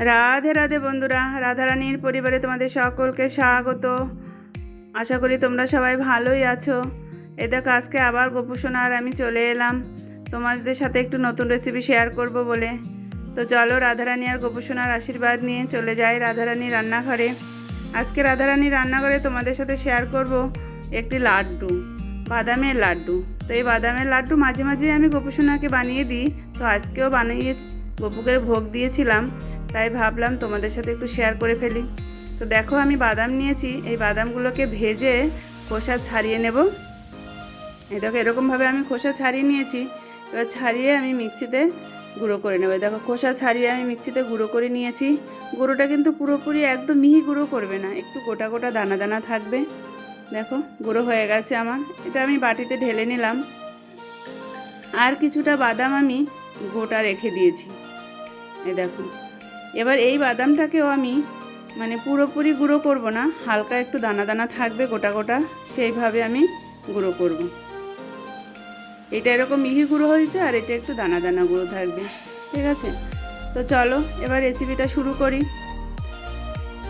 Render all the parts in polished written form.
রাধে রাধে বন্ধুরা, রাধারানীর পরিবারে তোমাদের সকলকে স্বাগত। আশা করি তোমরা সবাই ভালোই আছো। এই দেখো, আজকে আবার গোপুসোনা আর আমি চলে এলাম তোমাদের সাথে একটু নতুন রেসিপি শেয়ার করব বলে। তো চলো, রাধারানী আর গোপুসোনার আশীর্বাদ নিয়ে চলে যাই রাধারানী রান্নাঘরে। আজকে রাধারানী রান্নাঘরে তোমাদের সাথে শেয়ার করব একটি লাড্ডু, বাদামের লাড্ডু। তো এই বাদামের লাড্ডু মাঝে মাঝে আমি গোপুসোনাকে বানিয়ে দিই। তো আজকেও বানিয়ে গপুকে ভোগ দিয়েছিলাম, তাই ভাবলাম তোমাদের সাথে একটু শেয়ার করে ফেলি। তো দেখো, আমি বাদাম নিয়েছি, এই বাদামগুলোকে ভেজে খোসা ছাড়িয়ে নেব। এই দেখো, এরকমভাবে আমি খোসা ছাড়িয়ে নিয়েছি। এবার ছাড়িয়ে আমি মিক্সিতে গুঁড়ো করে নেব। দেখো, খোসা ছাড়িয়ে আমি মিক্সিতে গুঁড়ো করে নিয়েছি। গুঁড়োটা কিন্তু পুরোপুরি একদম মিহি গুঁড়ো করবে না, একটু গোটা গোটা দানা দানা থাকবে। দেখো, গুঁড়ো হয়ে গেছে আমার। এটা আমি বাটিতে ঢেলে নিলাম। আর কিছুটা বাদাম আমি গোটা রেখে দিয়েছি। এই দেখো, এবার এই বাদামটাকেও আমি পুরোপুরি গুঁড়ো করব না, হালকা একটু দানা দানা থাকবে গোটা গোটা, সেইভাবে আমি গুঁড়ো করব। এটা এরকম মিহি গুঁড়ো হয়েছে আর এটা একটু দানা দানা গুঁড়ো থাকবে, ঠিক আছে? তো চলো এবার রেসিপিটা শুরু করি।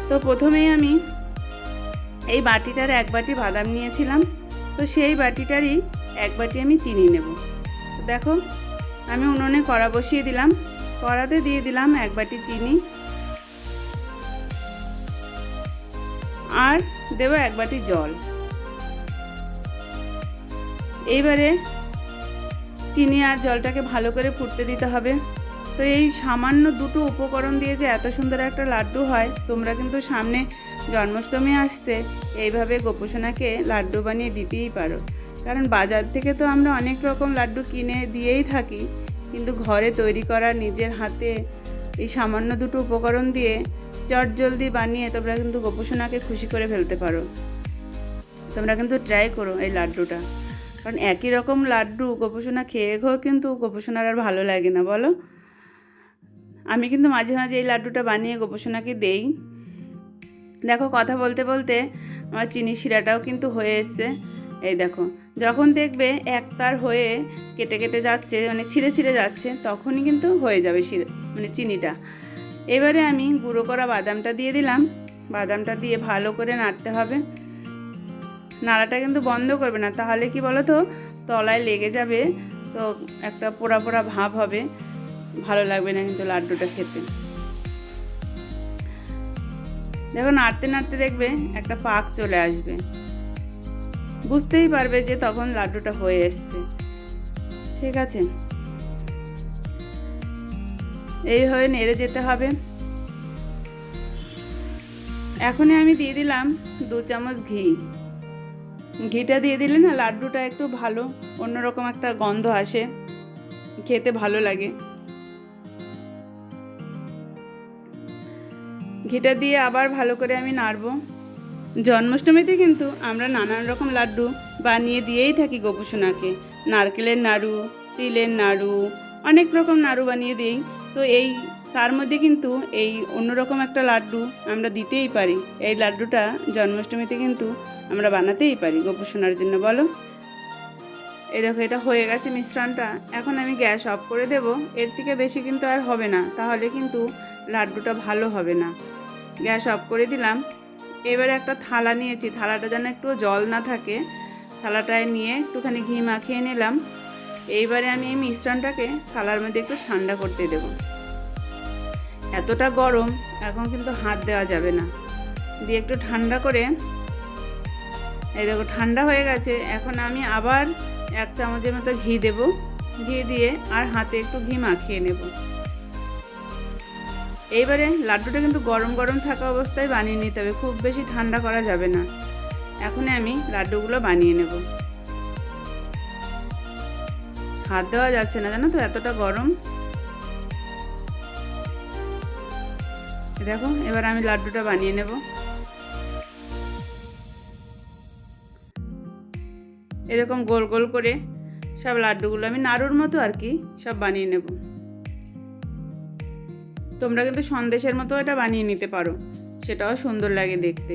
তো প্রথমেই আমি এই বাটিটার এক বাটি বাদাম নিয়েছিলাম, তো সেই বাটিটারই এক বাটি আমি চিনি নেব। তো দেখো, আমি উনুনে কড়া বসিয়ে দিলাম, কড়াতে দিয়ে দিলাম এক বাটি চিনি, আর দেব এক বাটি জল। এইবারে চিনি আর জলটাকে ভালো করে ফুটতে দিতে হবে। তো এই সামান্য দুটো উপকরণ দিয়ে যে এত সুন্দর একটা লাড্ডু হয়, তোমরা কিন্তু সামনে জন্মাষ্টমী আসছে, এইভাবে গোপুসোনাকে লাড্ডু বানিয়ে দিতেই পারো। কারণ বাজার থেকে তো আমরা অনেক রকম লাড্ডু কিনে দিয়েই থাকি, কিন্তু ঘরে তৈরি করা নিজের হাতে এই সামান্য দুটো উপকরণ দিয়ে চটজলদি বানিয়ে তোমরা কিন্তু গোপুসোনাকে খুশি করে ফেলতে পারো। তোমরা কিন্তু ট্রাই করো এই লাড্ডুটা, কারণ একই রকম লাড্ডু গোপুসোনা খেয়ে কিন্তু গোপুসোনার আর ভালো লাগে না, বলো? আমি কিন্তু মাঝে মাঝে এই লাড্ডুটা বানিয়ে গোপুসোনাকে দেই। দেখো, কথা বলতে বলতে আমার চিনি শিরাটাও কিন্তু হয়ে এসছে। এই দেখো, যখন দেখবে একতার হয়ে কেটে কেটে যাচ্ছে, ছিঁড়ে ছিঁড়ে যাচ্ছে, তখনই কিন্তু হয়ে যাবে চিনিটা। এবারে আমি গুঁড়ো করা বাদামটা দিয়ে দিলাম। বাদামটা দিয়ে ভালো করে নাড়তে হবে। নাড়াটা কিন্তু বন্ধ করবে না, তাহলে কি বলো তো, তলায় লেগে যাবে, তো একটা পোড়া পোড়া ভাব হবে, ভালো লাগবে না কিন্তু লাড্ডুটা খেতে। দেখো, নাড়তে নাড়তে দেখবে একটা পাক চলে আসবে, বুঝতেই পারবে যে তখন লাড্ডুটা হয়ে এসছে, ঠিক আছে? এইভাবে নেড়ে যেতে হবে। এখনই আমি দিয়ে দিলাম 2 চামচ ঘি। ঘিটা দিয়ে দিলে না লাড্ডুটা একটু ভালো অন্যরকম একটা গন্ধ আসে, খেতে ভালো লাগে। ঘিটা দিয়ে আবার ভালো করে আমি নাড়বো। জন্মাষ্টমীতে কিন্তু আমরা নানান রকম লাড্ডু বানিয়ে দিয়েই থাকি গোপুসোনাকে। নারকেলের নাড়ু, তিলের নাড়ু, অনেক রকম নাড়ু বানিয়ে দিই। তো তার মধ্যে কিন্তু এই অন্যরকম একটা লাড্ডু আমরা দিতেই পারি। এই লাড্ডুটা জন্মাষ্টমীতে কিন্তু আমরা বানাতেই পারি গোপুসোনার জন্য, বলো? এই দেখো, এটা হয়ে গেছে মিশ্রণটা। এখন আমি গ্যাস অফ করে দেব। এর থেকে বেশি কিন্তু আর হবে না, তাহলে কিন্তু লাড্ডুটা ভালো হবে না। গ্যাস অফ করে দিলাম। এবারে একটা থালা নিয়েছি, থালাটা যেন একটু জল না থাকে, থালাটায় নিয়ে একটুখানি ঘি মাখিয়ে নিলাম। এইবারে আমি এই মিশ্রণটাকে থালার মধ্যে একটু ঠান্ডা করতে দেব। এতটা গরম, এখন কিন্তু হাত দেওয়া যাবে না, দিয়ে একটু ঠান্ডা করে। এই দেখো, ঠান্ডা হয়ে গেছে। এখন আমি আবার 1 চামচের মতো ঘি দেব। ঘি দিয়ে আর হাতে একটু ঘি মাখিয়ে নেব। এইবারে লাড্ডুটা কিন্তু গরম গরম থাকা অবস্থায় বানিয়ে নিতে হবে, খুব বেশি ঠান্ডা করা যাবে না। এখনই আমি লাড্ডুগুলো বানিয়ে নেব। হাত দেওয়া যাচ্ছে না, জানো তো, এতটা গরম। দেখো, এবার আমি লাড্ডুটা বানিয়ে নেব। এরকম গোল গোল করে সব লাড্ডুগুলো আমি নাড়ুর মতো আর কি সব বানিয়ে নেব। তোমরা কিন্তু সন্দেশের মতো এটা বানিয়ে নিতে পারো, সেটাও সুন্দর লাগে দেখতে।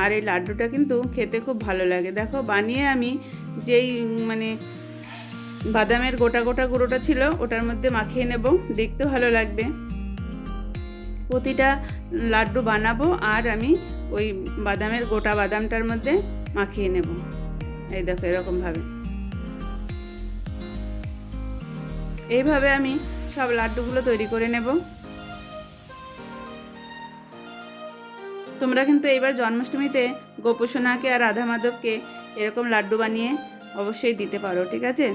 আর এই লাড্ডুটা কিন্তু খেতে খুব ভালো লাগে। দেখো, বানিয়ে আমি যেই বাদামের গোটা গোটা গুঁড়োটা ছিল ওটার মধ্যে মাখিয়ে নেব, দেখতে ভালো লাগবে। প্রতিটা লাড্ডু বানাবো আর আমি ওই বাদামের গোটা বাদামটার মধ্যে মাখিয়ে নেব। এই দেখো এরকমভাবে, এইভাবে আমি সব লাড্ডুগুলো তৈরি করে নেব। তোমরা কিন্তু এইবার জন্মাষ্টমীতে গোপসোনাকে আর রাধা মাধবকে এরকম লাড্ডু বানিয়ে অবশ্যই দিতে পারো, ঠিক আছে?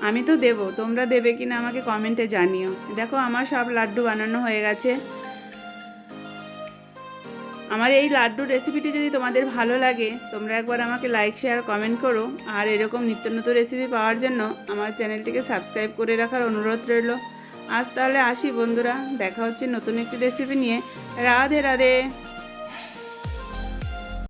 আমি তো দেবো, তোমরা দেবে কিনা আমাকে কমেন্টে জানিও। দেখো আমার সব লাড্ডু বানানো হয়ে গেছে। আমার এই লাড্ডুর রেসিপিটি যদি তোমাদের ভালো লাগে তোমরা একবার আমাকে লাইক শেয়ার কমেন্ট করো, আর এরকম নিত্য নতুন রেসিপি পাওয়ার জন্য আমার চ্যানেলটিকে সাবস্ক্রাইব করে রাখার অনুরোধ রইল। আজ তাহলে আসি বন্ধুরা, দেখা হচ্ছে নতুন একটি রেসিপি নিয়ে। রাধে রাধে।